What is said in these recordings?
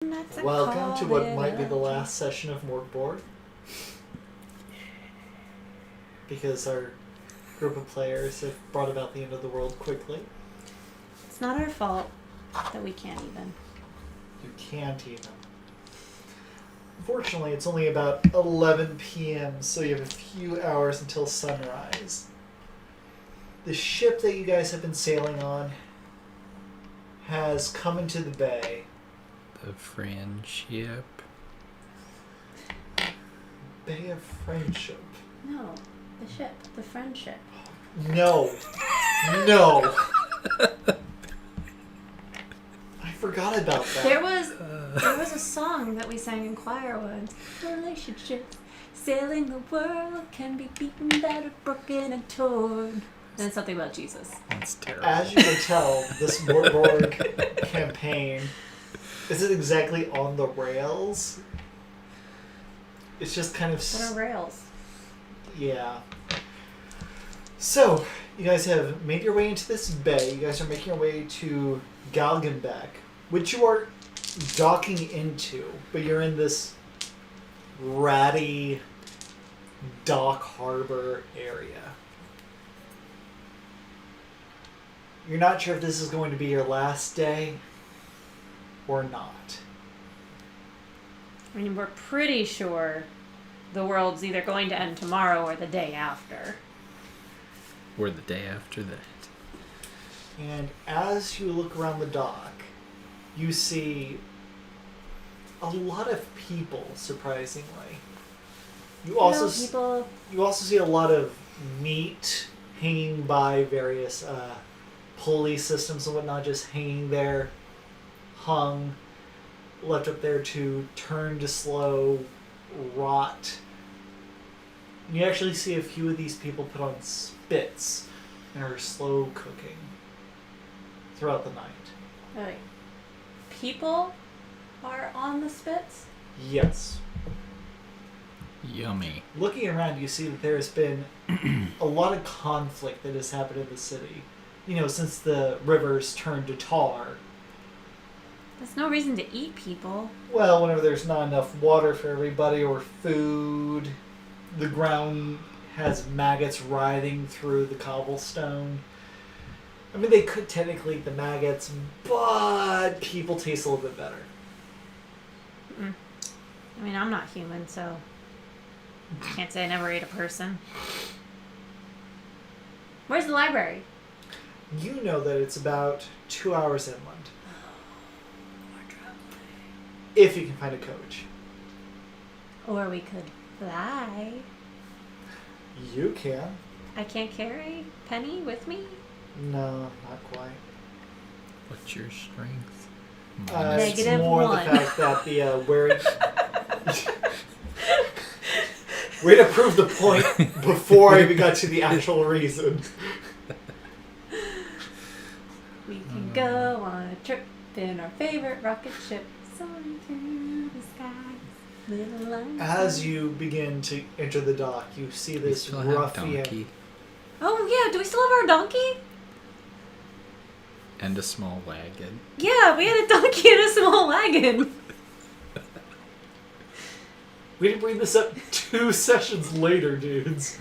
Welcome to what might be the last session of Mork Borg. Because our group of players have brought about the end of the world quickly. It's not our fault that we can't even. You can't even. Unfortunately, it's only about 11 p.m., so you have a few hours until sunrise. The ship that you guys have been sailing on has come into the bay. The friendship. Bay of Friendship. No, the ship, the friendship. No. No. I forgot about that. There was a song that we sang in choir once. Relationships, sailing the world can be beaten, battered, broken, and torn. And it's something about Jesus. That's terrible. As you can tell, this Mork Borg campaign isn't exactly on the rails. It's just kind of... What are rails? Yeah. So, you guys have made your way into this bay. You guys are making your way to Galgenbeck, which you are docking into, but you're in this ratty dock harbor area. You're not sure if this is going to be your last day or not. I mean, we're pretty sure the world's either going to end tomorrow or the day after. Or the day after that. And as you look around the dock, you see a lot of people, surprisingly. You also see a lot of meat hanging by various pulley systems and whatnot, just hanging there, hung, left up there to turn to slow rot. You actually see a few of these people put on spits and are slow cooking throughout the night. People are on the spits? Yes. Yummy. Looking around, you see that there has been a lot of conflict that has happened in the city. You know, since the rivers turned to tar. There's no reason to eat people. Well, whenever there's not enough water for everybody or food, the ground has maggots writhing through the cobblestone. I mean, they could technically eat the maggots, but people taste a little bit better. I mean, I'm not human, so can't say I never ate a person. Where's the library? You know that it's about 2 hours inland. If you can find a coach. Or we could fly. You can. I can't carry Penny with me? No, not quite. What's your strength? It's -1. more the fact that the wearing... Way to prove the point before I even got to the actual reason. We can go on a trip in our favorite rocket ship, soaring through the skies. Little lines. As you begin to enter the dock, you see We this still have ruffian. donkey Oh yeah, do we still have our donkey? and a small wagon. Yeah, we had a donkey and a small wagon. We didn't bring this up 2 sessions later, dudes.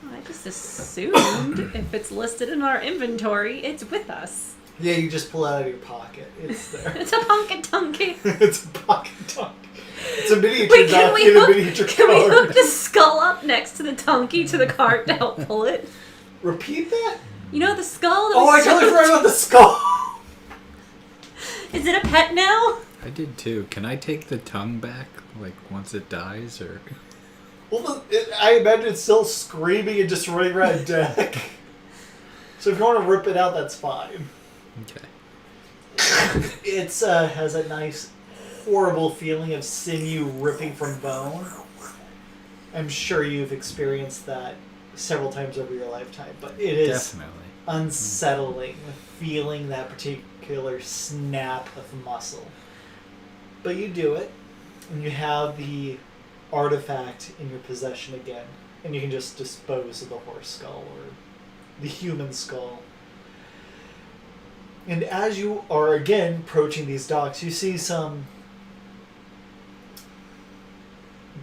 I just assumed if it's listed in our inventory, it's with us. Yeah, you just pull it out of your pocket. It's there. It's a pocket donkey. It's a pocket donkey. It's a miniature Wait, donkey and a miniature can we hook card. the skull up next to the donkey to the cart to help pull it? Repeat that? You know the skull? That Oh, I was totally forgot about the skull! Is it a pet now? I did too. Can I take the tongue back, like, once it dies, or...? Well, I imagine it's still screaming and just running around deck. So if you want to rip it out, that's fine. Okay. It has a nice, horrible feeling of sinew ripping from bone. I'm sure you've experienced that several times over your lifetime, but it is Definitely. unsettling feeling that particular snap of muscle. But you do it, and you have the artifact in your possession again, and you can just dispose of the horse skull or the human skull. And as you are again approaching these docks, you see some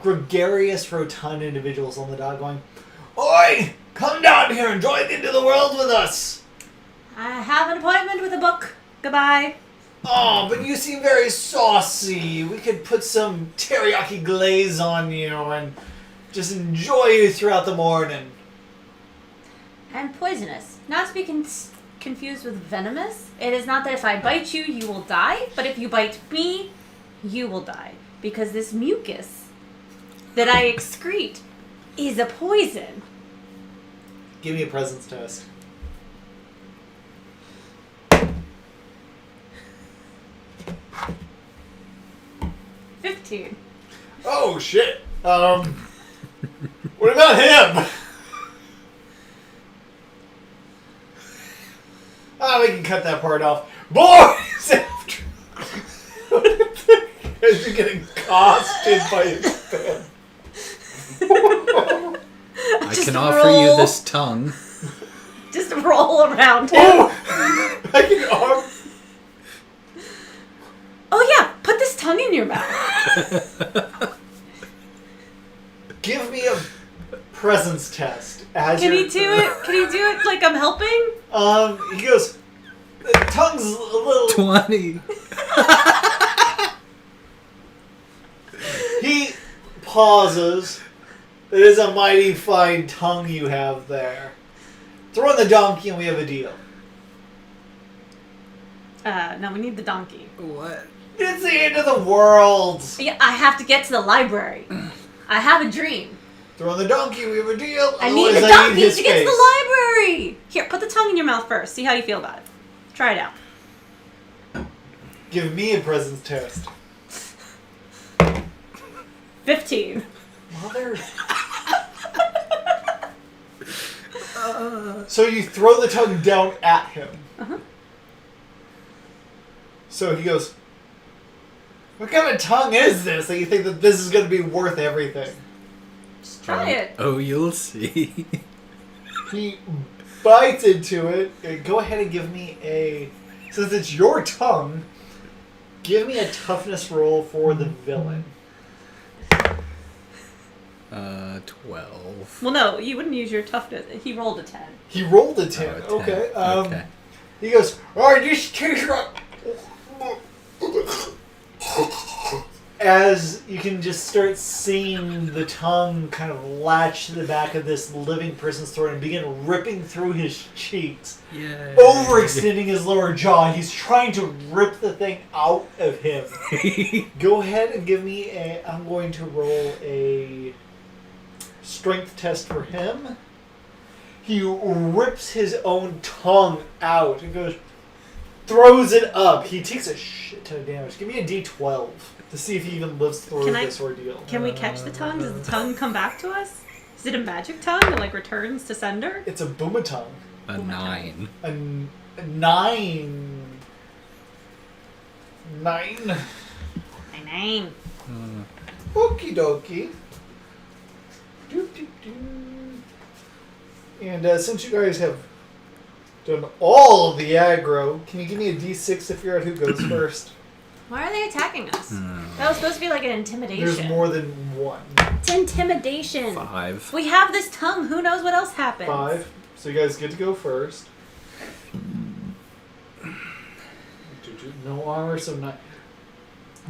gregarious, rotund individuals on the dock going, "Oi! Come down here and join into the world with us!" I have an appointment with a book. Goodbye. "Oh, but you seem very saucy. We could put some teriyaki glaze on you and just enjoy you throughout the morning." And poisonous. Not to be confused with venomous. It is not that if I bite you, you will die, but if you bite me, you will die. Because this mucus that I excrete is a poison. Give me a presence test. 15. Oh, shit. What about him? We can cut that part off. Boys! After... As you're getting accosted by his fan. I can offer you this tongue. Just roll around him. Oh! I can offer... Oh yeah, put this tongue in your mouth. Give me a presence test. Can he do it? Can he do it like I'm helping? He goes, the tongue's a little... 20. He pauses. It is a mighty fine tongue you have there. Throw in the donkey and we have a deal. No, we need the donkey. What? It's the end of the world. Yeah, I have to get to the library. I have a dream. Throw in the donkey, we have a deal. I need the donkey to get to the library. Here, put the tongue in your mouth first. See how you feel about it. Try it out. Give me a presence test. 15. Mother. So you throw the tongue down at him. Uh-huh. So he goes, "What kind of tongue is this that you think that this is going to be worth everything?" Just try it. Oh, you'll see. He bites into it. Go ahead and give me a... Since it's your tongue, give me a toughness roll for the villain. 12. Well, no, you wouldn't use your toughness. He rolled a 10. He rolled a 10. Oh, a 10. Okay. Okay. He goes, "Alright, just take your..." As you can just start seeing the tongue kind of latch to the back of this living person's throat and begin ripping through his cheeks, Yay. overextending his lower jaw. He's trying to rip the thing out of him. Go ahead and give me a... I'm going to roll a strength test for him. He rips his own tongue out and goes... throws it up. He takes a shit ton of damage. Give me a D12 to see if he even lives through this ordeal. Can we catch the tongue? Does the tongue come back to us? Is it a magic tongue that like returns to sender? It's a boomatung. A 9. A 9. 9. 9. Okie dokie. And since you guys have done all of the aggro, can you give me a D6 to figure out who goes first? Why are they attacking us? That was supposed to be like an intimidation. There's more than one. It's intimidation. 5. We have this tongue. Who knows what else happens? 5. So you guys get to go first. No armor, so not...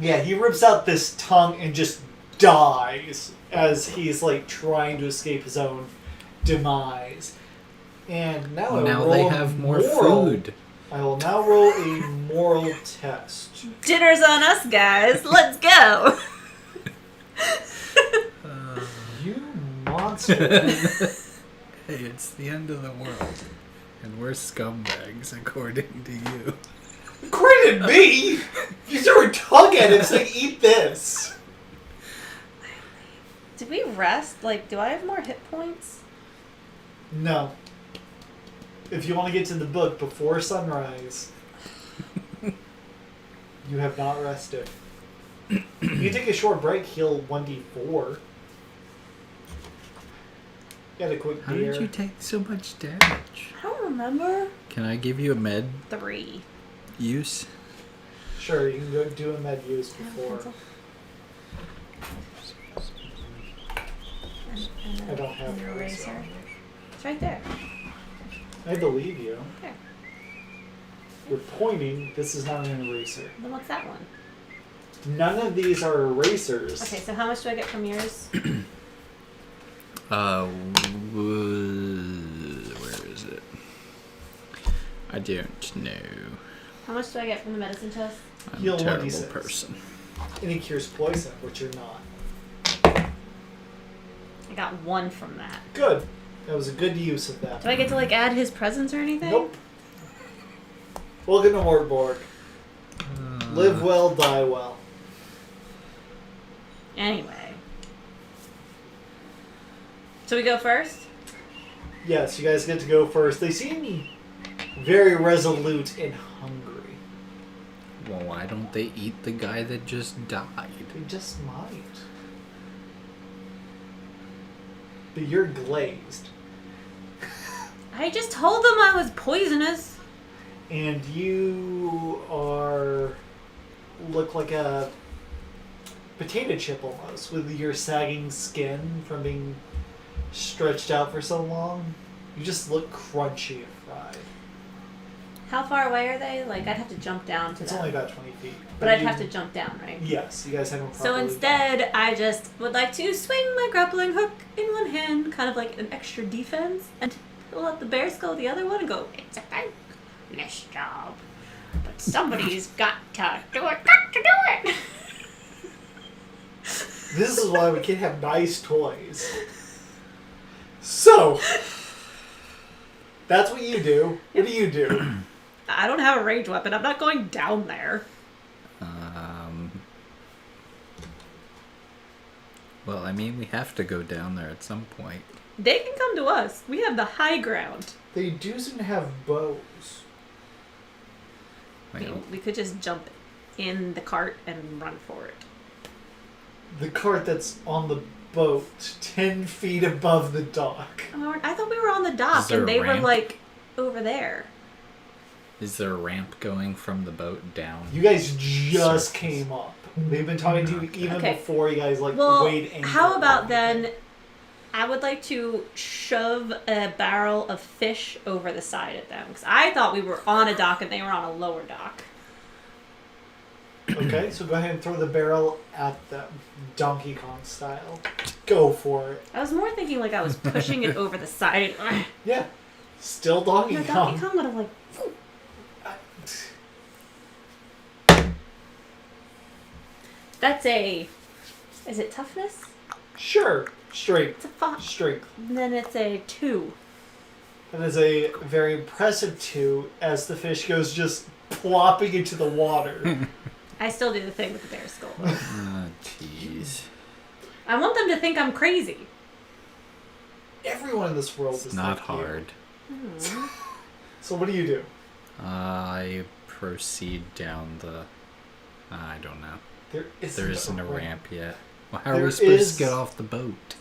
Yeah, he rips out this tongue and just dies as he's like trying to escape his own demise. And now They have more food. I will now roll a moral test. Dinner's on us, guys. Let's go. You monster. Hey, it's the end of the world. And we're scumbags, according to you. According to me, you threw a tongue at him saying, "Eat this." Did we rest? Like, do I have more hit points? No. If you want to get to the book before sunrise, you have not rested. You take a short break, heal 1d4. Get a quick How beer. did you take so much damage? I don't remember. Can I give you a med 3. use? Sure, you can go do a med use before. I don't have an an eraser. eraser. It's right there. I believe you. There. You're pointing. This is not an eraser. Then what's that one? None of these are erasers. Okay, so how much do I get from yours? Where is it? I don't know. How much do I get from the medicine chest? I'm Heal a terrible 1d6. person. And it cures poison, which you're not. I got 1 from that. Good. That was a good use of that. Do I get to like add his presence or anything? Nope. Welcome to Mork Borg. Live well, die well. Anyway. So we go first? Yes, you guys get to go first. They seem very resolute and hungry. Well, why don't they eat the guy that just died? They just might. But you're glazed. I just told them I was poisonous. And you look like a potato chip almost, with your sagging skin from being stretched out for so long. You just look crunchy and fried. How far away are they? Like, I'd have to jump down to It's them. only about 20 feet. But I'd have to jump down, right? Yes, you guys haven't So properly instead, I just would like to swing my grappling hook in one hand, kind of like an extra defense, and pull out the bear skull with the other one and go, it's a thankless job. But somebody's got to do it, This is why we can't have nice toys. So, that's what you do. What do you do? I don't have a ranged weapon. I'm not going down there. Well, I mean, we have to go down there at some point. They can come to us. We have the high ground. They do seem to have bows. We could just jump in the cart and run for it. The cart that's on the boat, 10 feet above the dock. Oh, I thought we were on the dock Is there and a they were ramp? like over there. Is there a ramp going from the boat down? You guys just Surface. came up. They've been talking to you even Okay. before you guys Well, weighed anchor. how about then? I would like to shove a barrel of fish over the side of them because I thought we were on a dock and they were on a lower dock. Okay, so go ahead and throw the barrel at them, Donkey Kong style. Go for it. I was more thinking like I was pushing it over the side. Yeah, still Donkey No, Kong. Donkey Kong would have like. That's a. Is it toughness? Sure, strength. It's a 5. Strength. And then it's a 2. That is a very impressive 2 as the fish goes just plopping into the water. I still do the thing with the bear skull. Oh, jeez. I want them to think I'm crazy. Everyone in this world It's is not like you. hard. So what do you do? I proceed down the... I don't know. There Isn't a ramp yet. Well, how are There we supposed is- to get off the boat?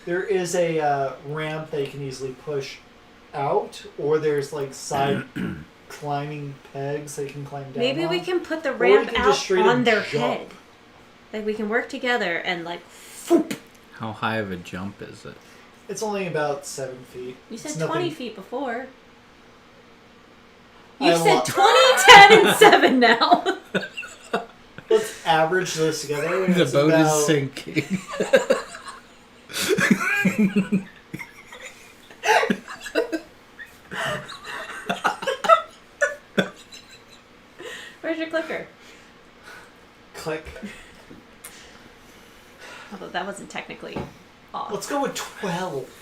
There is a ramp that you can easily push out, or there's like side climbing pegs that you can climb down. Maybe we on. can put the Or you ramp can just out straight on up their jump. head. Like we can work together and like. Foop. How high of a jump is it? It's only about 7 feet. You said It's 20 nothing- feet before. I You said lo- 20, 10, and 7 now. Let's average those together. And The it's boat about, is sinking. Where's your clicker? Click. Although that wasn't technically off. Let's go with 12.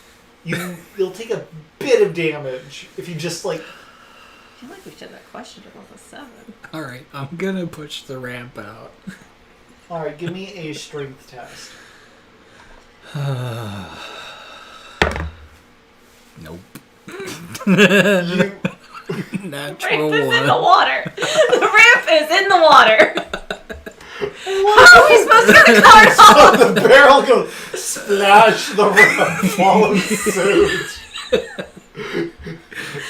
You'll take a bit of damage if you just like. I feel like we should have questioned it with a 7. Alright, I'm gonna push the ramp out. All right, give me a strength test. Nope. You, Natural Ramp is in the one. water. The ramp is in the water. How are we supposed to get the cart off? so the barrel goes splash. The ramp follows suit.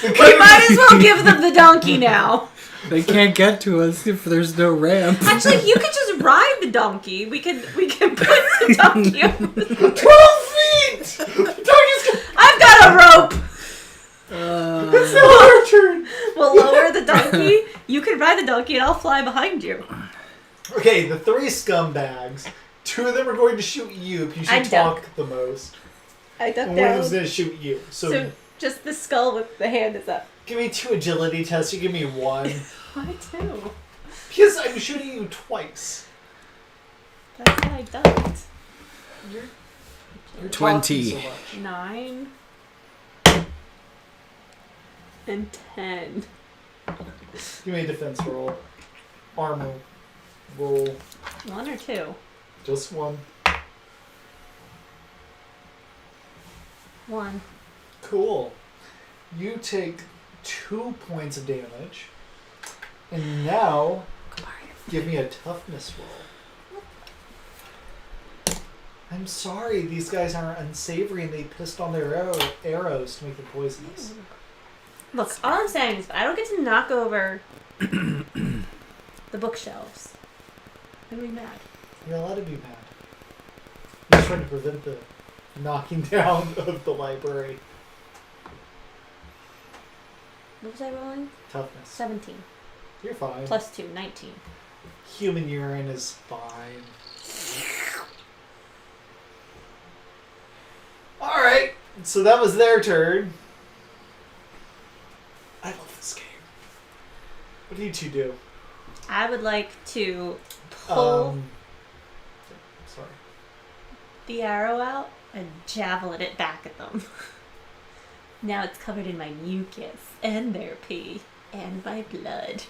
We might as well give them the donkey now. They can't get to us if there's no ramp. Actually, you could just ride the donkey. We can put the donkey on the 12 feet. it! The donkey's I've got a rope! It's now our turn! We'll lower the donkey. You can ride the donkey and I'll fly behind you. Okay, the 3 scumbags. 2 of them are going to shoot you if you should talk the most. I duck And down. one of them's going to shoot you. So just the skull with the hand is up. give me 2 agility tests. You give me 1. Why 2? Because I'm shooting you twice. That's why I ducked. You're 20. talking so much. 9 and 10. Give me a defense roll. Armor roll. 1 or 2? Just 1. 1. Cool. You take 2 points of damage. And now, give me a toughness roll. I'm sorry, these guys aren't unsavory and they pissed on their arrows to make them poisonous. Look, all I'm saying is if I don't get to knock over the bookshelves, I'm gonna be mad. You're allowed to be mad. He's trying to prevent the knocking down of the library. What was I rolling? Toughness. 17. You're fine. Plus 2, 19. Human urine is fine. Alright, so that was their turn. I love this game. What do you 2 do? I would like to pull Sorry. the arrow out and javelin it back at them. Now it's covered in my mucus and their pee and my blood.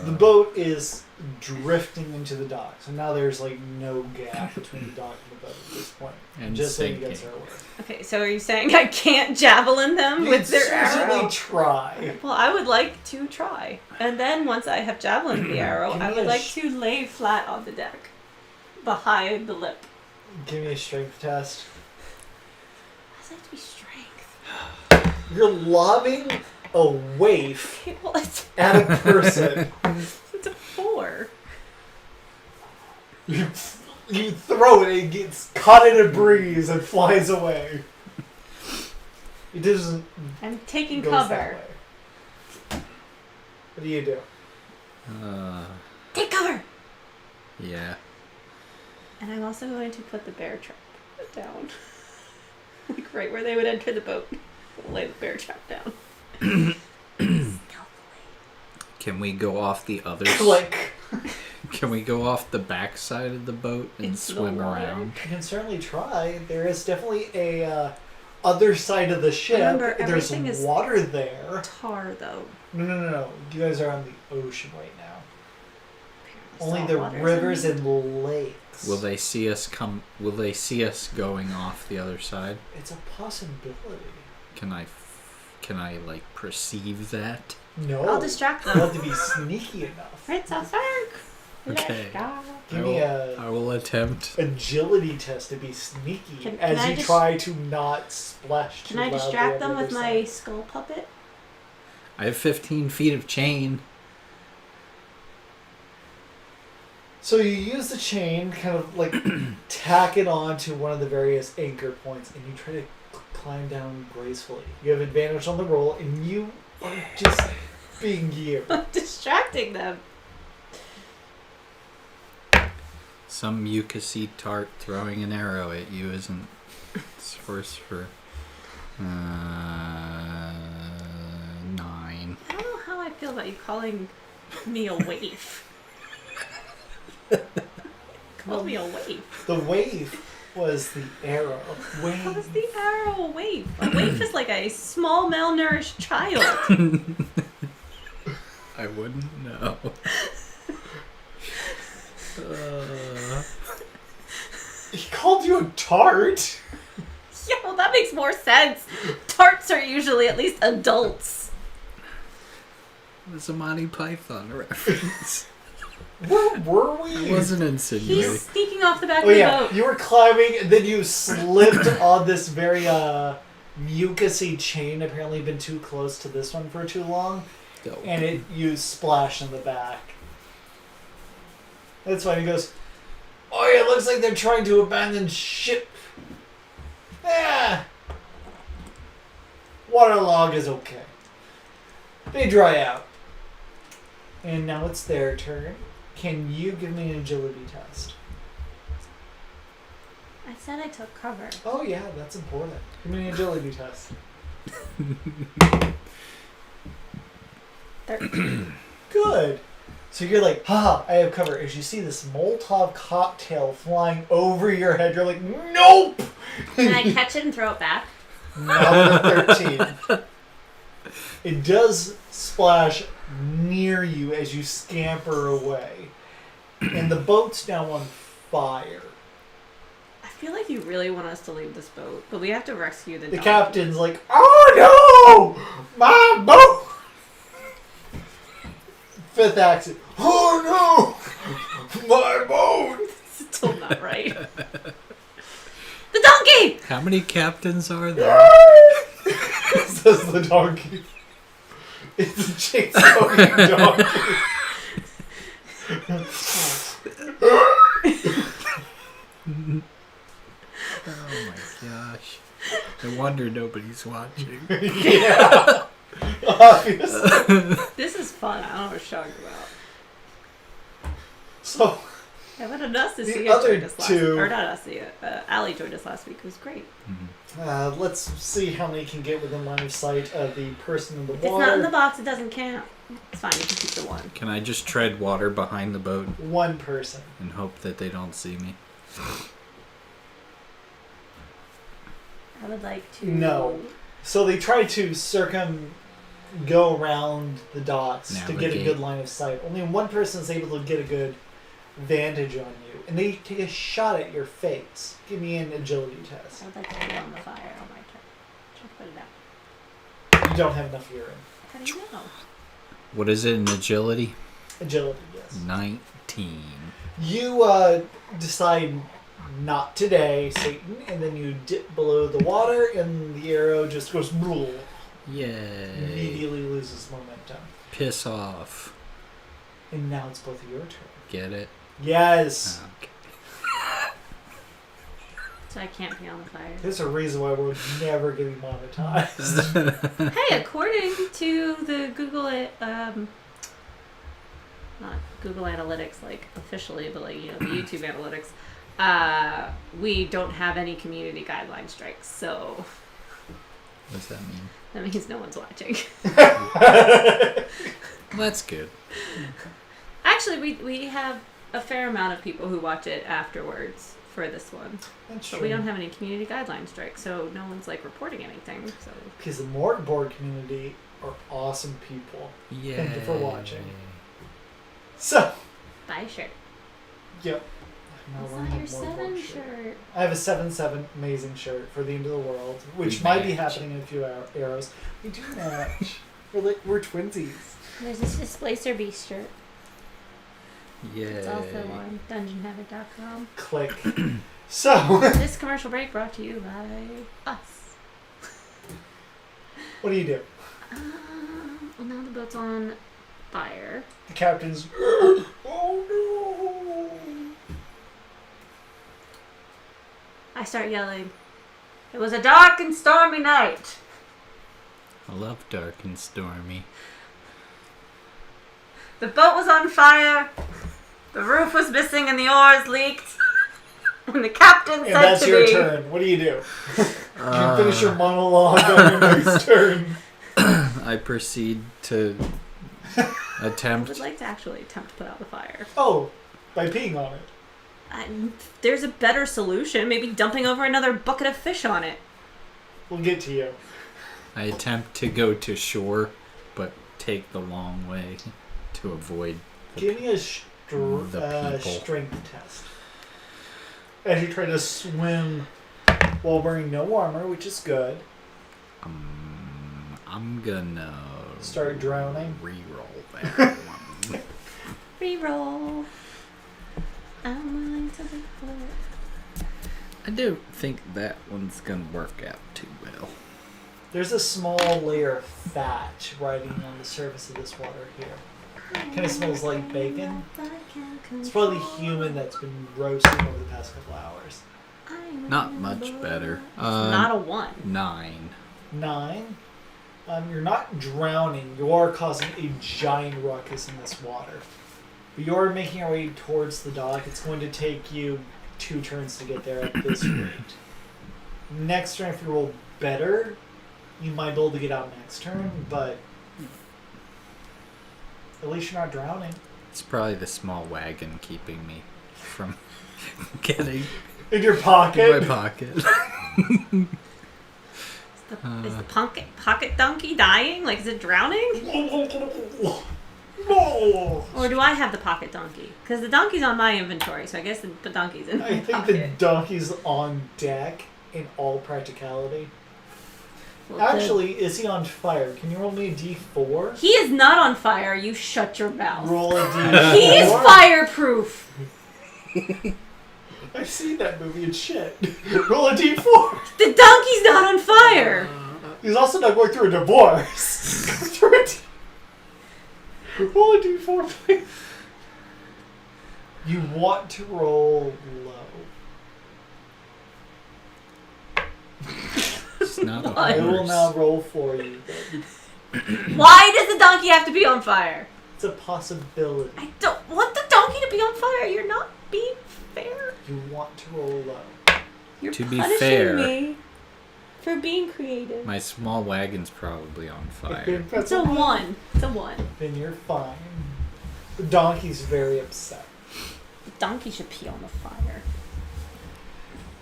The boat is drifting into the dock, so now there's like no gap between the dock and the boat at this point. And just so you sinking. guys are aware. Okay, so are you saying I can't javelin them You with their certainly arrow? try. Well, I would like to try. And then once I have javelined the arrow, Give I me would a like to lay flat on the deck. Behind the lip. Give me a strength test. Why does it have to be strength? You're lobbing a waif Okay, well, it's at a person. it's a 4. You throw it and it gets caught in a breeze and flies away. It doesn't I'm taking goes cover. that way. What do you do? Take cover! Yeah. And I'm also going to put the bear trap down. Like right where they would enter the boat. Lay the bear trap down. Stealthily. Can we go off the other Click. Can we go off the back side of the boat and Into the swim water? around? You can certainly try. There is definitely a other side of the ship. Remember, There's everything is- water there. Tar, though. No. You guys are on the ocean right now. Only Salt the water's rivers in and lakes. Will they see us come? Will they see us going off the other side? It's a possibility. Can I like perceive that? No. I'll distract You them. have to be sneaky enough. It's a shark! Okay. Let's go. Give me I will attempt. agility test to be sneaky Can as I you just- try to not splash too Can I loudly distract on them the with other my side. skull puppet? I have 15 feet of chain. So you use the chain, kind of like tack it on to one of the various anchor points, and you try to climb down gracefully. You have advantage on the roll, and you are just being you. I'm distracting them. Some mucusy tart throwing an arrow at you isn't source for 9. I don't know how I feel about you calling me a waif. Call me a waif. The wave was the arrow. How is the arrow a waif? A waif is like a small malnourished child. I wouldn't know. He called you a tart? Yeah, well that makes more sense. Tarts are usually at least adults. It was a Monty Python reference. Where were we? I wasn't insinuating. He's sneaking off the back Oh of the yeah, boat. you were climbing, and then you slipped on this very mucusy chain. Apparently, been too close to this one for too long, Dope. and you splashed in the back. That's fine. He goes, oh yeah, it looks like they're trying to abandon ship. Yeah. Waterlog is okay. They dry out. And now it's their turn. Can you give me an agility test? I said I took cover. Oh yeah, that's important. Give me an agility test. 13. Good. So you're like, haha, I have cover. As you see this Molotov cocktail flying over your head, you're like, nope! Can I catch it and throw it back? Number 13. It does splash near you as you scamper away. And the boat's now on fire. I feel like you really want us to leave this boat, but we have to rescue the The dog. captain's like, oh no! My boat! Fifth accent. Oh no! My boat! Still not right. The donkey! How many captains are there? Says the donkey. It's a chainsaw donkey. Oh my gosh. No wonder nobody's watching. Yeah. Obviously. This is fun. I don't know what you're talking about. So, I wanted us to The see other joined us last two- or not us, Allie joined us last week. It was great. let's see how many can get within line of sight of the person in the If water. it's not in the box, it doesn't count. It's fine. You can keep the one. Can I just tread water behind the boat One person. and hope that they don't see me? I would like to. No. So they try to go around the docks to get a Navigate. good line of sight. Only one person is able to get a good vantage on you. And they take a shot at your face. Give me an agility test. I would like to put on the fire on my turn. Just put it out. You don't have enough urine. How do you know? What is it in agility? Agility, yes. 19. You decide not today, Satan, and then you dip below the water, and the arrow just goes brrrr, Yay. immediately loses momentum. Piss off. And now it's both of your turn. Get it? Yes! Okay. So I can't be on the fire. There's a reason why we're never getting monetized. Hey, according to the not Google Analytics, like officially, but like the YouTube analytics, we don't have any community guideline strikes, so What does that mean? that means no one's watching. That's good. Actually, we have a fair amount of people who watch it afterwards for this one, That's but we don't have any community guideline strikes, so no one's like reporting anything. So Because the Mork Borg community are awesome people. Yay. Thank you for watching. So, buy a shirt. yep. Now It's we're not on your the Mork Borg 7 shirt. shirt. I have a 7/7 amazing shirt for the end of the world, which We might be match. happening in a few arrows. We do match. we're twinsies. There's this Displacer Beast shirt. Yay. It's also on dungeonhabit.com. Click. So, This commercial break brought to you by us. what do you do? Well, now the boat's on fire. The captain's. Oh no! I start yelling. It was a dark and stormy night. I love dark and stormy. The boat was on fire. The roof was missing and the oars leaked. And the captain And said that's to your me, turn. What do? You finish your monologue on your next turn. I proceed to I attempt. would like to actually attempt to put out the fire. Oh, by peeing on it. There's a better solution. Maybe dumping over another bucket of fish on it. We'll get to you. I attempt to go to shore, but take the long way to avoid. Give me a The people. strength test. As you try to swim while wearing no armor, which is good. I'm gonna Start drowning. Reroll that one. Reroll. I'm willing to be full. I don't think that one's gonna work out too well. There's a small layer of fat riding on the surface of this water here. Kind of smells like bacon. It's probably human that's been roasting over the past couple hours. Not much better. Not a 1. 9. 9. You're not drowning. You are causing a giant ruckus in this water. But you're making your way towards the dock. It's going to take you 2 turns to get there at this rate. Next turn, if you roll better, you might be able to get out next turn, but at least you're not drowning. It's probably the small wagon keeping me from getting In your pocket? in my pocket. Is the pocket donkey dying? Like, is it drowning? No! Or do I have the pocket donkey? Because the donkey's on my inventory, so I guess the donkey's in my I think the pocket. donkey's on deck in all practicality. Well, Actually, is he on fire? Can you roll me a d4? he is not on fire. You shut your mouth. Roll a d4. He is fireproof. I've seen that movie and shit. Roll a d4. The donkey's not on fire. He's also not going through a divorce. Roll a d4, please. You want to roll low. It's not a What? I will horse. now roll for you. Then. Why does the donkey have to be on fire? It's a possibility. I don't want the donkey to be on fire. You're not being fair. You want to roll low. You're To be punishing fair, me for being creative. My small wagon's probably on fire. It's a 1. It's a 1. Then you're fine. The donkey's very upset. The donkey should pee on the fire.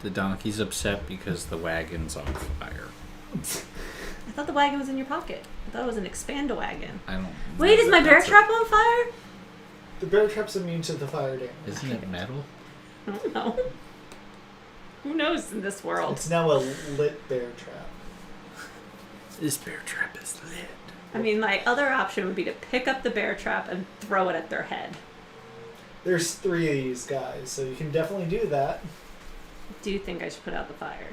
The donkey's upset because the wagon's on fire. I thought the wagon was in your pocket. I thought it was an expand-a-wagon. I don't. Wait, know is my that bear that's trap on fire? The bear trap's immune to the fire damage. Isn't it metal? I don't know. Who knows in this world? It's now a lit bear trap. This bear trap is lit. I mean, my other option would be to pick up the bear trap and throw it at their head. There's 3 of these guys, so you can definitely do that. Do you think I should put out the fire?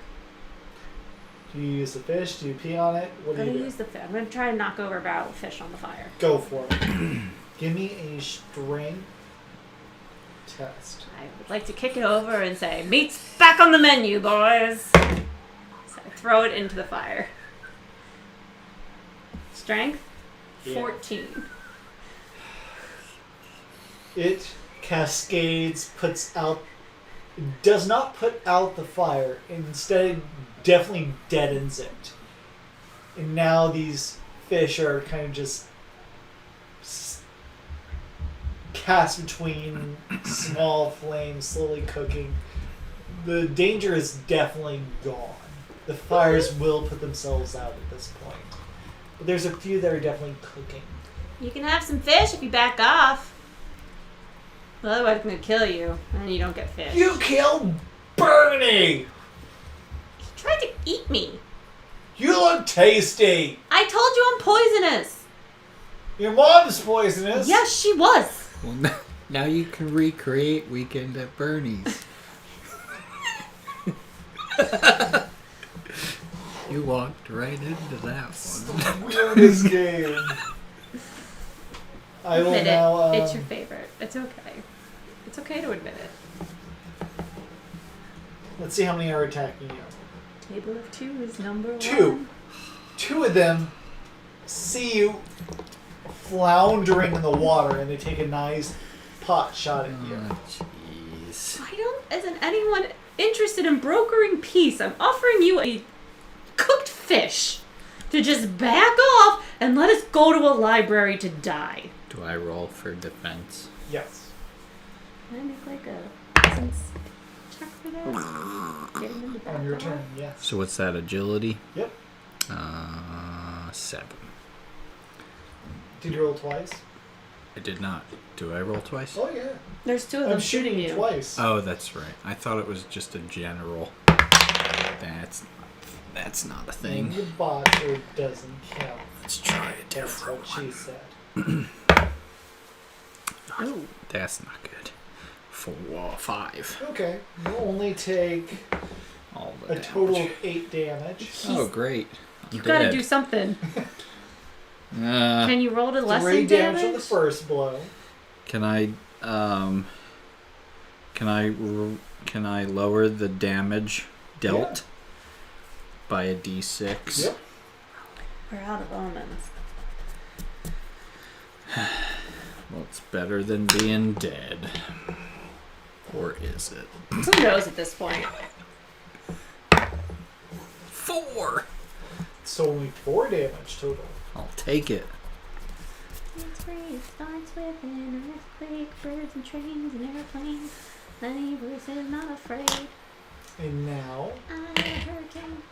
Do you use the fish? Do you pee on it? What I'm do you gonna do? use the fish. I'm gonna try and knock over a barrel of fish on the fire. Go for it. Give me a strength test. I would like to kick it over and say, "Meat's back on the menu, boys." So I throw it into the fire. Strength? Yeah. 14. It cascades, does not put out the fire, instead definitely deadens it. And now these fish are kind of just cast between small flames, slowly cooking. The danger is definitely gone. The fires will put themselves out at this point. But there's a few that are definitely cooking. You can have some fish if you back off. Otherwise, I'm gonna kill you, and you don't get fish. You killed Bernie! He tried to eat me. You look tasty! I told you I'm poisonous. Your mom's poisonous. Yes, she was. Well, now you can recreate Weekend at Bernie's. You walked right into that one. Weirdest game. I will Admit now. it. It's your favorite. It's okay. It's okay to admit it. Let's see how many are attacking you. Table of 2 is number 2. 1. 2 of them see you floundering in the water, and they take a nice pot shot at you. Oh, jeez. Why isn't anyone interested in brokering peace? I'm offering you a cooked fish to just back off and let us go to a library to die. Do I roll for defense? Yes. Can I make like a presence check for that? Get him in the back On your door? turn, yes. So what's that, agility? Yep. 7. Did you roll twice? I did not. Do I roll twice? Oh, yeah. There's 2 of them I'm shooting you twice. Oh, that's right. I thought it was just a general. That's not a And thing. your botcher doesn't count. Let's try a That's different what she one. said. Oh. That's not good. 5. Okay. You only take All the a damage. total of 8 damage. Oh, great. I'm You gotta dead. do something. Can you roll to 3 lessen damage damage? on the first blow. Can I lower the damage dealt by a d6? Yep. We're out of omens. Well, it's better than being dead. Or is it? Who knows at this point? 4! It's only 4 damage total. I'll take it. It's free, starts with an earthquake, birds and trains and airplanes. The neighbors is not afraid. And now, I'm a hurricane.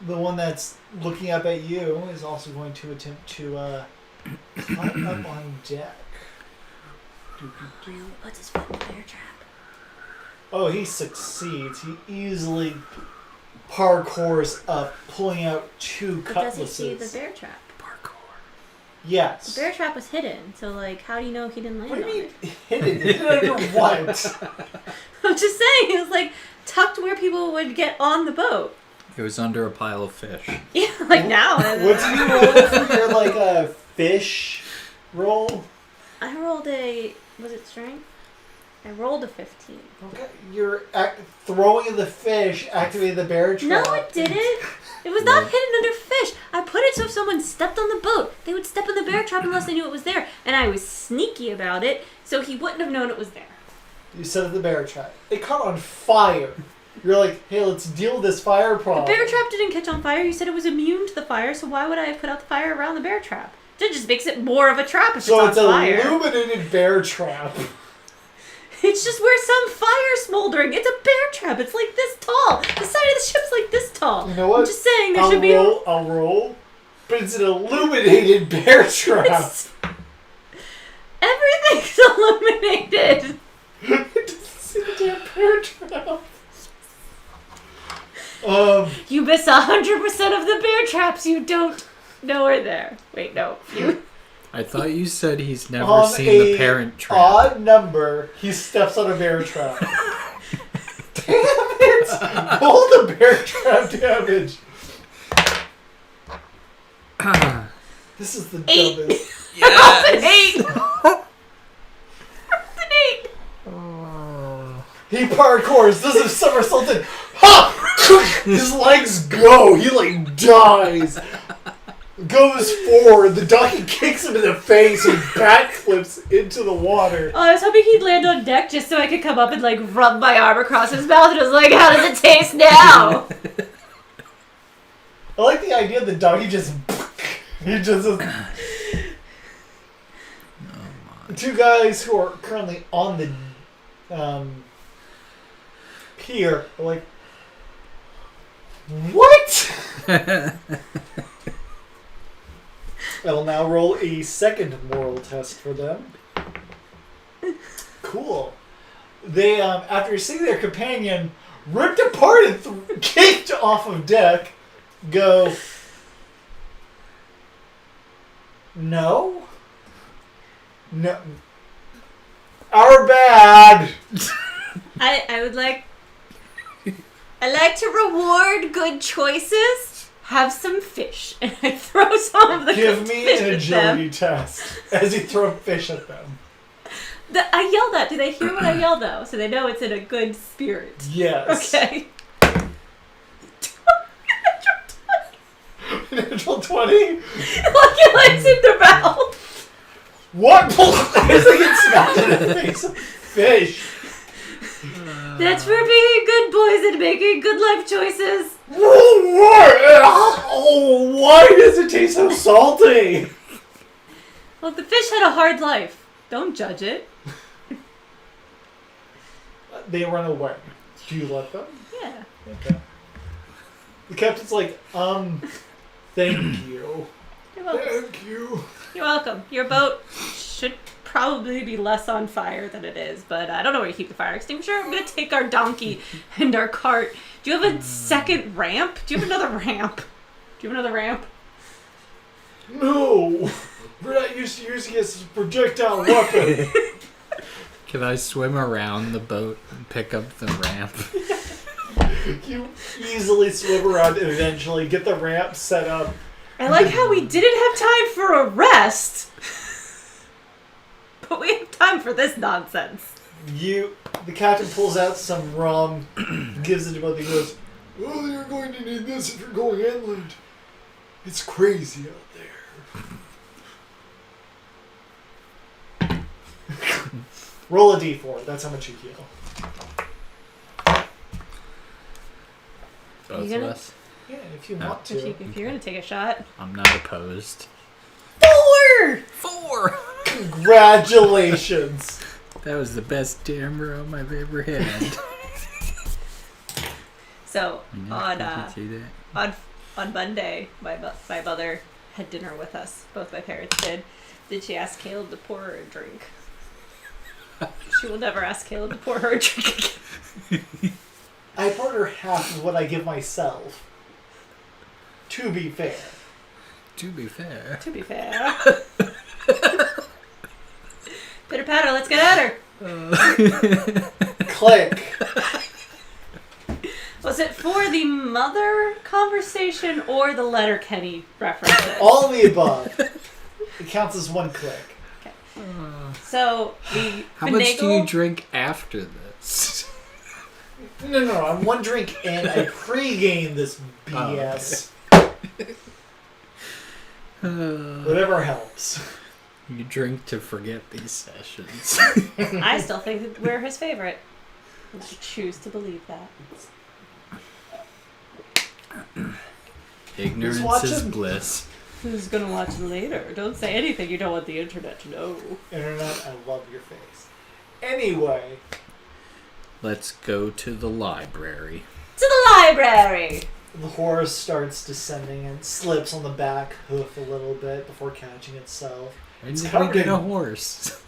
the one that's looking up at you is also going to attempt to climb up on deck. What's his foot in the bear trap? Oh, he succeeds. He easily parkours up, pulling out 2 But cutlasses. does he see the bear trap? Parkour. Yes. The bear trap was hidden, so like, how do you know he didn't land What do on you mean it? hidden? Hidden under what? I'm just saying, it was like tucked where people would get on the boat. It was under a pile of fish. Yeah, like now. What did you roll for your fish roll? I rolled was it strength? I rolled a 15. Okay, your throwing of the fish activated the bear trap. No, it didn't. It was not hidden under fish. I put it so if someone stepped on the boat, they would step in the bear trap unless they knew it was there. And I was sneaky about it, so he wouldn't have known it was there. You set up the bear trap. It caught on fire. You're like, hey, let's deal with this fire problem. The bear trap didn't catch on fire. You said it was immune to the fire, so why would I have put out the fire around the bear trap? That just makes it more of a trap if So it's on fire. it's an illuminated bear trap. It's just where some fire smoldering. It's a bear trap. It's like this tall. The side of the ship's like this tall. You know what? I'm just saying there should be I'll roll. But it's an illuminated bear trap. Everything's illuminated. It's a damn bear trap. You miss 100% of the bear traps you don't know are there. Wait, no. I thought you said he's never on seen a the Parent Trap. odd number, he steps on a bear trap. Damn it! Roll the bear trap damage. This is the 8. dumbest. Yes. An 8. He parkours, does a somersault, and ha! His legs go. He dies. Goes forward. The donkey kicks him in the face and backflips into the water. Oh, I was hoping he'd land on deck just so I could come up and rub my arm across his mouth, and I was like, how does it taste now? I like the idea of the donkey just. He just. The 2 guys who are currently on the pier are like, what? I will now roll a second moral test for them. Cool. They, after seeing their companion ripped apart and kicked off of deck, go, no? No. Our bad! I like to reward good choices. Have some fish. And I throw some of the Give me fish an at agility them. test as you throw fish at them. I yell that. Do they hear what I yell, though? So they know it's in a good spirit. Yes. Okay. Natural 20? Lucky legs in their mouth. What? As they get smacked in the face of fish. That's for being good boys and making good life choices. Oh, why does it taste so salty? Well, the fish had a hard life. Don't judge it. They run away. Do you let them? Yeah. Okay. The captain's like, thank you. You're welcome. Thank you. You're welcome. Your boat should probably be less on fire than it is, but I don't know where you keep the fire extinguisher. I'm going to take our donkey and our cart. Do you have a second ramp? Do you have another ramp? Do you have another ramp? No. We're not used to using it as a projectile weapon. Can I swim around the boat and pick up the ramp? You easily swim around and eventually get the ramp set up. I like how we didn't have time for a rest, but we have time for this nonsense. The captain pulls out some rum, gives it to both. He goes, "Well, you're going to need this if you're going inland. It's crazy out there." Roll a d4. That's how much you heal. Both You of gonna- us. Yeah, if you want to. If you're gonna take a shot. I'm not opposed. 4! Congratulations. That was the best damn rum I've ever had. So Did you see that? on Monday, my mother had dinner with us. Both my parents did. Did she ask Caleb to pour her a drink? She will never ask Caleb to pour her a drink again. I poured her half of what I give myself. To be fair. To be fair. To be fair. Pitter patter, let's get at her. Click. Was it for the mother conversation or the Letterkenny references? All of the above. It counts as one click. So we How much do you drink after this? No. I'm one drink in. I pre-game this BS. Whatever helps. You drink to forget these sessions. I still think that we're his favorite. I choose to believe that. Ignorance is watching? bliss. Who's gonna watch later? Don't say anything you don't want the internet to know. Internet, I love your face. Anyway. Let's go to the library. To the library! The horse starts descending and slips on the back hoof a little bit before catching itself. When It's did we covered get in- a horse?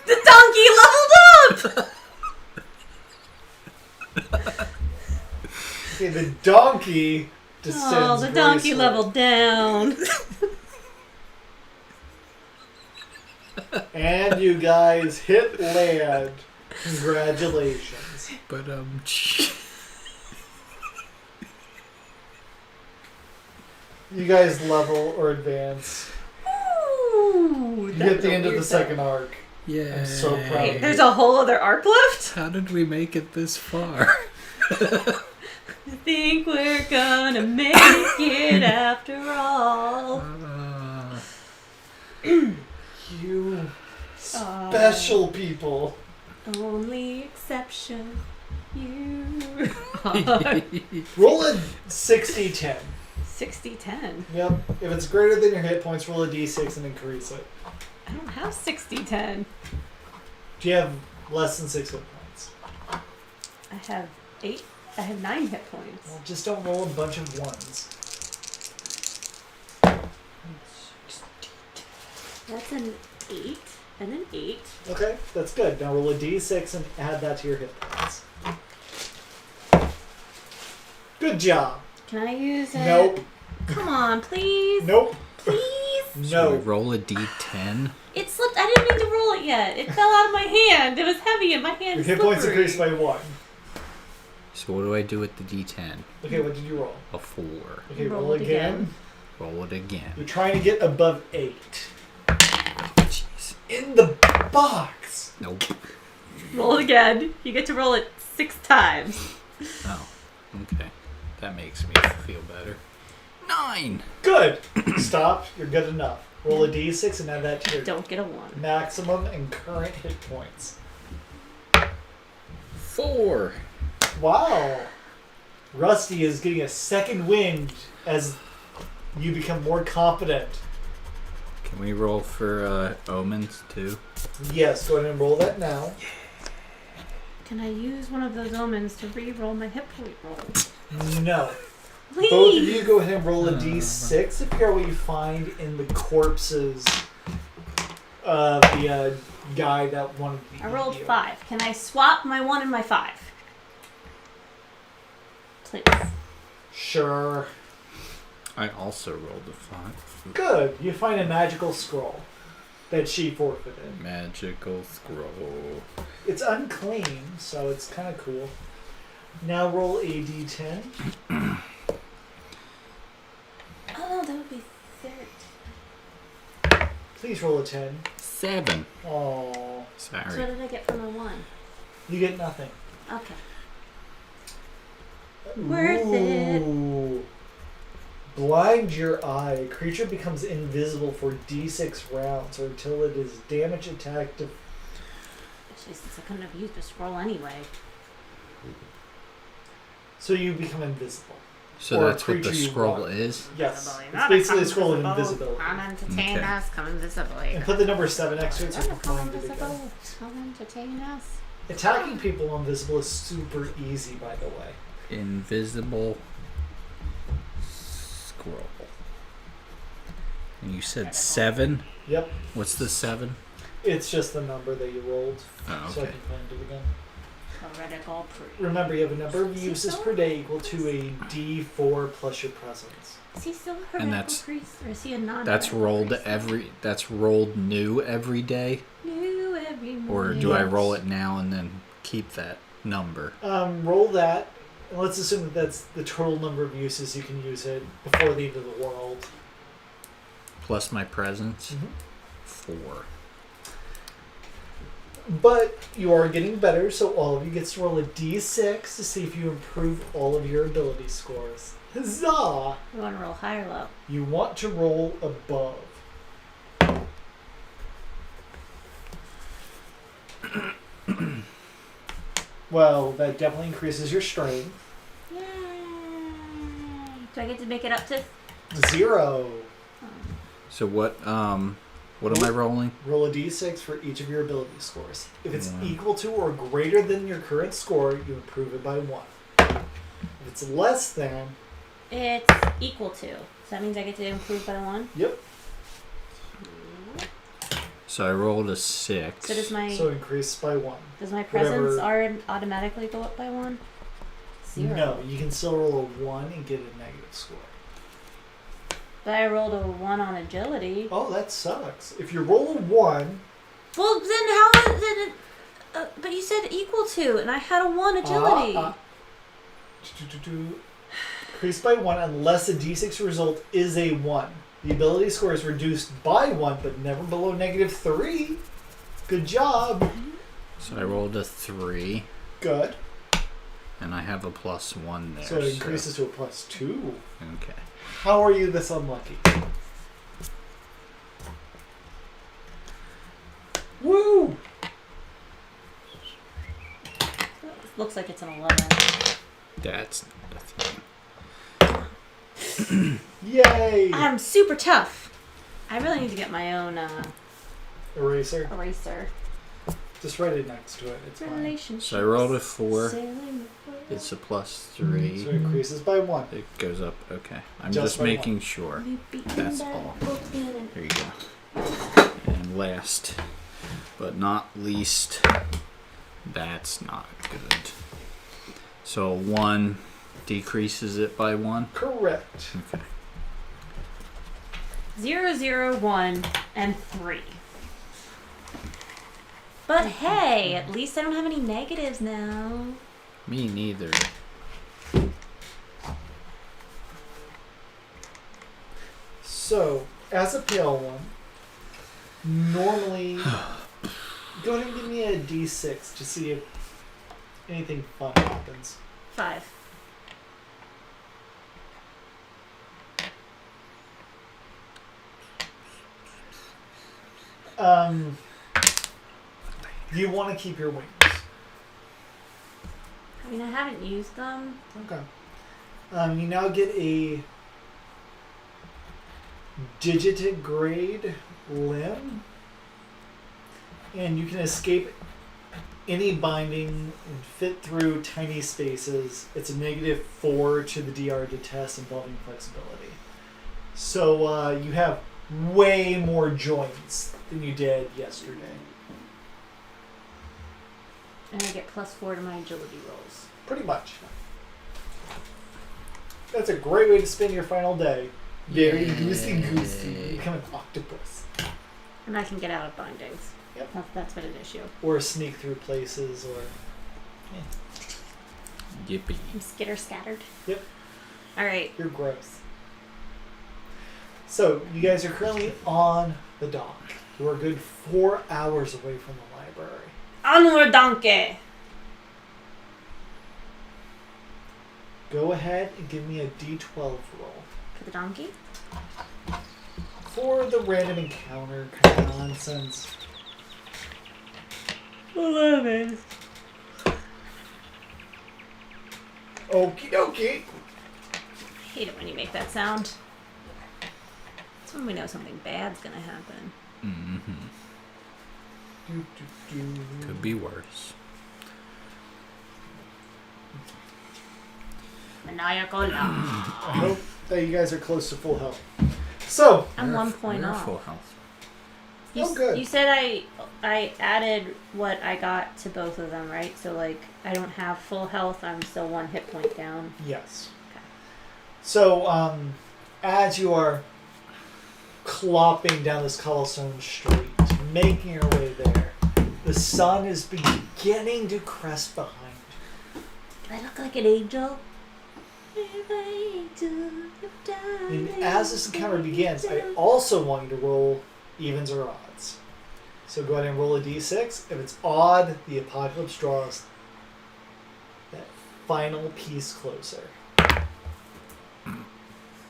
The donkey leveled up! Okay, the donkey descends. Oh, the donkey gracefully. leveled down. And you guys hit land. Congratulations. But You guys level or advance. Ooh, You hit the end of the second arc. yeah. I'm so proud of Wait, you. there's a whole other arc left? How did we make it this far? I think we're gonna make it after all. You special people. Only exception. You are. Roll a 60-10. 60-10. Yep. If it's greater than your hit points, roll a d6 and increase it. I don't have 60-10. Do you have less than 6 hit points? I have 8. I have 9 hit points. Well, just don't roll a bunch of ones. That's an 8 and an 8. Okay, that's good. Now roll a d6 and add that to your hit points. Good job. Can I use it? Nope. Come on, please. Nope. Please. Should we No. roll a d10? It slipped. I didn't mean to roll it yet. It fell out of my hand. It was heavy and my hand Your is hit points slippery. increased by 1. So what do I do with the d10? Okay, what did you roll? A 4. Okay, Roll roll it again. again. Roll it again. You're trying to get above 8. Jeez. In the box! Nope. Roll it again. You get to roll it 6 times. Oh, okay. That makes me feel better. 9! Good! Stop. You're good enough. Roll a d6 and add that to your Don't get a 1. maximum and current hit points. 4! Wow. Rusty is getting a second wind as you become more confident. Can we roll for omens too? Yes, go ahead and roll that now. Can I use one of those omens to re-roll my hit point roll? No. Please. Both of you go ahead and roll a d6 and figure out what you find in the corpses of the guy that wanted to be I rolled you. 5. Can I swap my 1 and my 5? Please. Sure. I also rolled a 5. Good. You find a magical scroll that she forfeited. Magical scroll. It's unclean, so it's kind of cool. Now roll a d10. Oh, that would be Please roll a 10. 7. Oh. So what Sorry. did I get from a 1? You get nothing. Okay. Worth it. Ooh. Blind your eye. A creature becomes invisible for D6 rounds or until it is damage attacked. Since I couldn't have used a scroll anyway. So you become invisible. So Or a that's what the creature you scroll want. is? Yes. Invisibly. It's Not basically a become scroll of visible. invisibility. Come entertain Okay. us. Come invisibly. And put the number 7 next to it so you can Come find it again. invisible. Come entertain us. Attacking people invisible is super easy, by the way. Invisible scroll. And you said 7? Yep. What's the 7? It's just the number that you rolled. Oh, So I okay. can find it again. Heretical priest. Remember, you have a number of uses per day equal to a D4 plus your presence. Is he still a And heretical that's- priest, or is he a non? That's rolled new every day? New every morning. Or do I Yes. roll it now and then keep that number? Roll that. And let's assume that that's the total number of uses you can use it before the end of the world. Plus my presence? Mm-hmm. 4. But you are getting better, so all of you gets to roll a D6 to see if you improve all of your ability scores. Huzzah! You want to roll high or low? You want to roll above. Well, that definitely increases your strength. Yay! Do I get to make it up to? 0. So what am I rolling? Roll a d6 for each of your ability scores. If it's One. equal to or greater than your current score, you improve it by 1. If it's less than, It's equal to. So that means I get to improve by 1. yep. So I rolled a 6. So does my So increase by 1. does my whatever- presence automatically go up by 1? 0. No, you can still roll a 1 and get a negative score. But I rolled a 1 on agility. Oh, that sucks. If you roll a 1, Well, then how is it? But you said equal to, and I had a 1 agility. Increase by 1 unless a d6 result is a 1. The ability score is reduced by 1, but never below -3. Good job. So I rolled a 3. Good. And I have a +1 there. So it increases to a +2. Okay. How are you this unlucky? Woo! Looks like it's an 11. That's not a thing. Yay! I'm super tough. I really need to get my own Eraser. eraser. Just write it next to it. It's fine. Relationship. So I rolled a 4. Sailing the world. It's a +3. So it increases by 1. It goes up. Okay. I'm Just just by making sure. We've beaten That's that all. book and- There you go. And last but not least, that's not good. So 1 decreases it by 1. Correct. Okay. 0, 0, 1, and 3. But hey, at least I don't have any negatives now. Me neither. So, as a pale one, normally, go ahead and give me a d6 to see if anything fun happens. 5. Do you want to keep your wings? I mean, I haven't used them. Okay. You now get a digitigrade limb, and you can escape any binding and fit through tiny spaces. It's a -4 to the DR to test involving flexibility. So you have way more joints than you did yesterday. And I get +4 to my agility rolls. Pretty much. That's a great way to spend your final day. Very loosey-goosey. You become an octopus. And I can get out of bindings. Yep. That's been an issue. Or sneak through places, or... Yippee. I'm skitter scattered. Yep. Alright. You're gross. So, you guys are currently on the dock. You are a good 4 hours away from the library. Onward, donkey! Go ahead and give me a D12 roll. For the donkey? For the random encounter kind of nonsense. 11. Okie dokie. I hate it when you make that sound. That's when we know something bad's gonna happen. Mm-hmm. Could be worse. Maniacal laugh. I hope that you guys are close to full health. So, I'm 1 point We're off. full health. good. You said I added what I got to both of them, right? So like I don't have full health. I'm still 1 hit point down. Yes. Okay. So, as you are clopping down this cobblestone street, making your way there, the sun is beginning to crest behind you. Do I look like an angel? And as this encounter begins, I also want you to roll evens or odds. So go ahead and roll a d6. If it's odd, the apocalypse draws that final piece closer.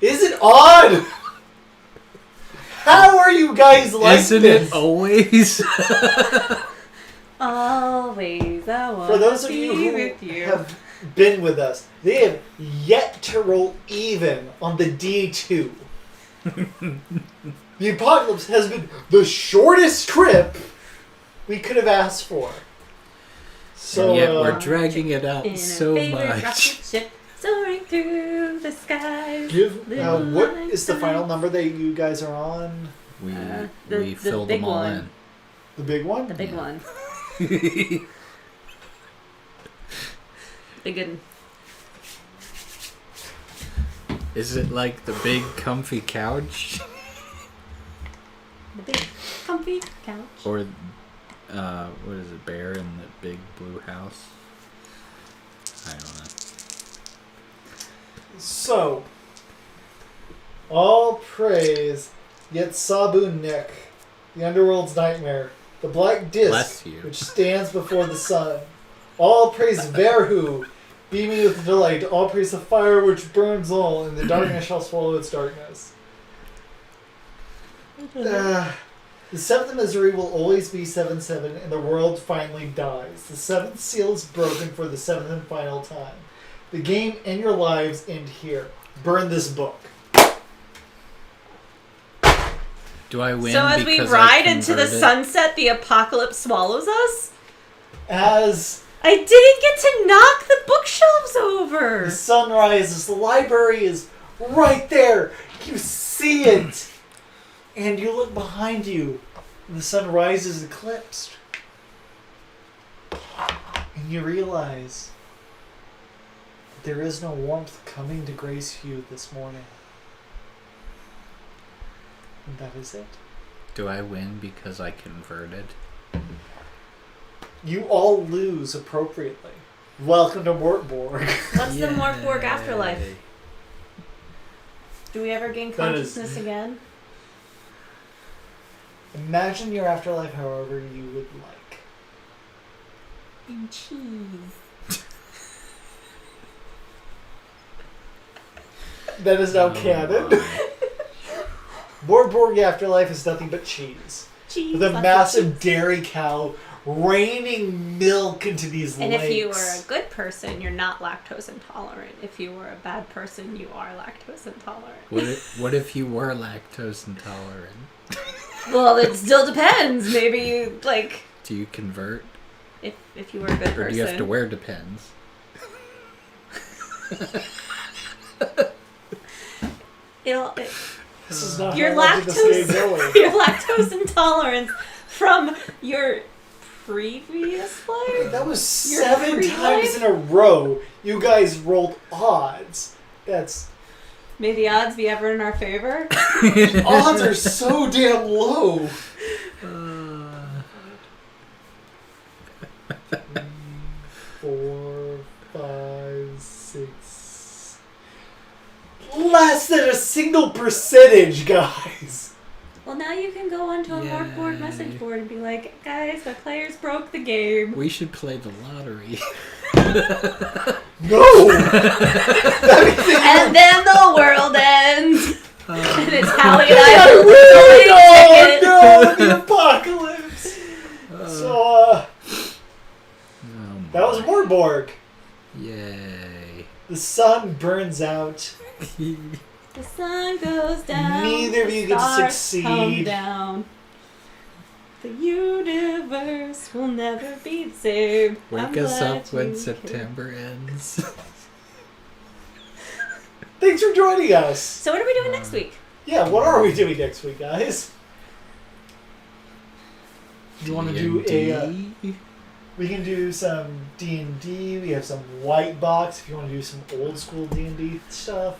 Is it odd? How are you guys like Isn't this? it always? Always, I want For those to of be you who with you. have been with us, they have yet to roll even on the D2. The apocalypse has been the shortest trip we could have asked for. So And yet we're dragging it out In a so favorite rocket much. ship soaring through the skies. what is the final number that you guys are on? We the filled big them all one. in. The big one? The big Yeah. one. The good. Is it like the big comfy couch? The big comfy couch. Or, what is it, bear in the big blue house? I don't know. So, all praise yet Sabu Nick, the underworld's nightmare, the black Bless disc you. which stands before the sun. All praise Verhu, beaming with delight. All praise the fire which burns all, and the darkness shall swallow its darkness. The seventh misery will always be 7-7, and the world finally dies. The seventh seal is broken for the seventh and final time. The game and your lives end here. Burn this book. Do I win? So as we because ride I into the converted? sunset, the apocalypse swallows us? As I didn't get to knock the bookshelves the over! sun rises, the library is right there. You see it. And you look behind you, and the sun rises eclipsed. And you realize that there is no warmth coming to grace you this morning. And that is it. Do I win because I converted? You all lose appropriately. Welcome to Mork Borg. What's the Mork Borg Yay. afterlife? Do we ever gain That is- consciousness again? Imagine your afterlife however you would like. And cheese. That is now Oh canon. my. Mork Borg afterlife is nothing but cheese. Cheese. With a lots of massive cheese. dairy cow raining milk into these And lakes. if you were a good person, you're not lactose intolerant. If you were a bad person, you are lactose intolerant. What if you were lactose intolerant? Well, it still depends. Maybe you, like, Do you convert? if you were a good person. Or do you have to wear Depends? This is not Your how I did this game going. your lactose intolerance from your previous life? That was Your 7 free times life? in a row. You guys rolled odds. That's May the odds be ever in our favor. odds are so damn low. 4, 5, 6. Less than a single percentage, guys. Well, now you can go go onto a Mork Borg message board and be like, guys, my players broke the game. We should play the lottery. No! And then the world ends. And it's Hallie and I. No, the apocalypse! So, that was Mork Borg. Yay. The sun burns out. The sun goes down. Neither of you the get to stars succeed. Come down. The universe will never be the same. Wake us up when September ends. Thanks for joining us. So what are we doing next week? Yeah, what are we doing next week, guys? You want to do a... we can do some D&D. We have some white box if you want to do some old school D&D stuff.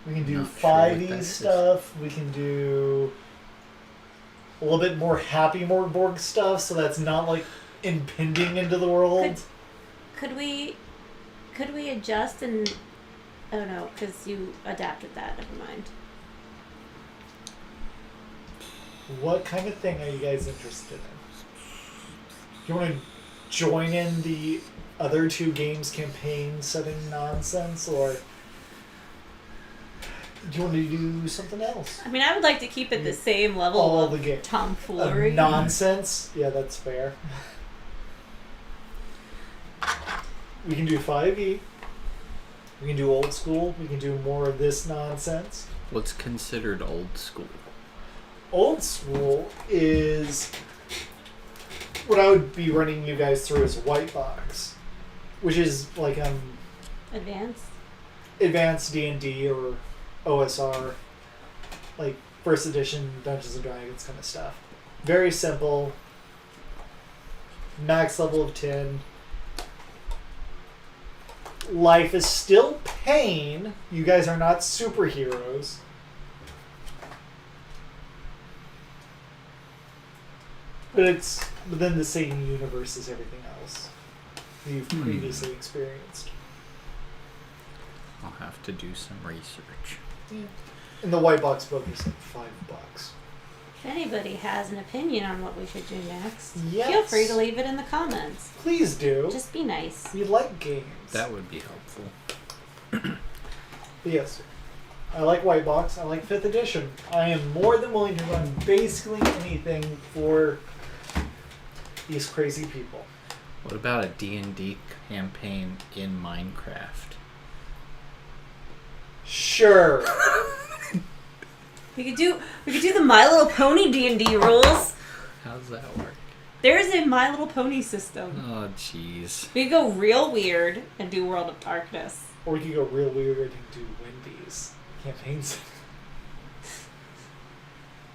We can do 5e stuff. We can do a little bit more happy Mork Borg stuff, so that's not like impending into the world. Could we adjust and... Oh no, because you adapted that. Never mind. What kind of thing are you guys interested in? Do you want to join in the other 2 games campaign setting nonsense, or do you want to do something else? I mean, I would like to keep it the same level All of the game. tomfoolery. Nonsense? Yeah, that's fair. We can do 5e. We can do old school. We can do more of this nonsense. What's considered old school? Old school is what I would be running you guys through as white box, which is like advanced D&D or OSR, like first edition Dungeons and Dragons kind of stuff. Very simple. Max level of 10. Life is still pain. You guys are not superheroes. But then the same universe as everything else that you've previously experienced. I'll have to do some research. Yeah. And the white box book is like $5. If anybody has an opinion on what we should do next, yes, feel free to leave it in the comments. Please do. Just be nice. We like games. That would be helpful. Yes. I like white box. I like 5th edition. I am more than willing to run basically anything for these crazy people. What about a D&D campaign in Minecraft? Sure. We could do the My Little Pony D&D rules. How's that work? There is a My Little Pony system. Oh, jeez. We could go real weird and do World of Darkness. Or we could go real weird and do Wendy's campaigns.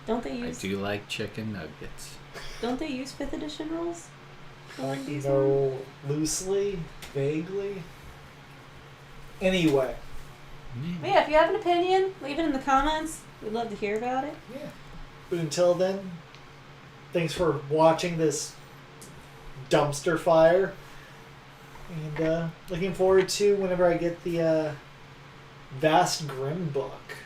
Don't they use? I do like chicken nuggets. Don't they use 5th edition rules? No, loosely, vaguely. Anyway. But yeah, if you have an opinion, leave it in the comments. We'd love to hear about it. Yeah. But until then, thanks for watching this dumpster fire. And looking forward to whenever I get the Vast Grim book,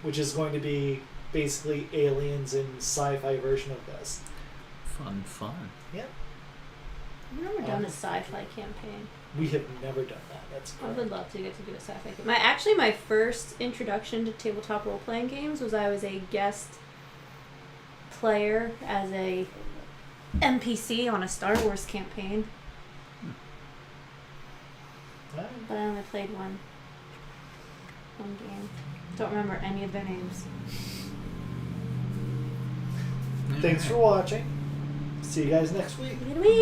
which is going to be basically aliens in sci-fi version of this. Fun. Yeah. I've never done a sci-fi campaign. We have never done that. That's I correct. would love to get to do a sci-fi campaign. My first introduction to tabletop role-playing games was I was a guest player as a NPC on a Star Wars campaign. Alright. But I only played one game. Don't remember any of their names. Thanks for watching. See you guys next week. Good week.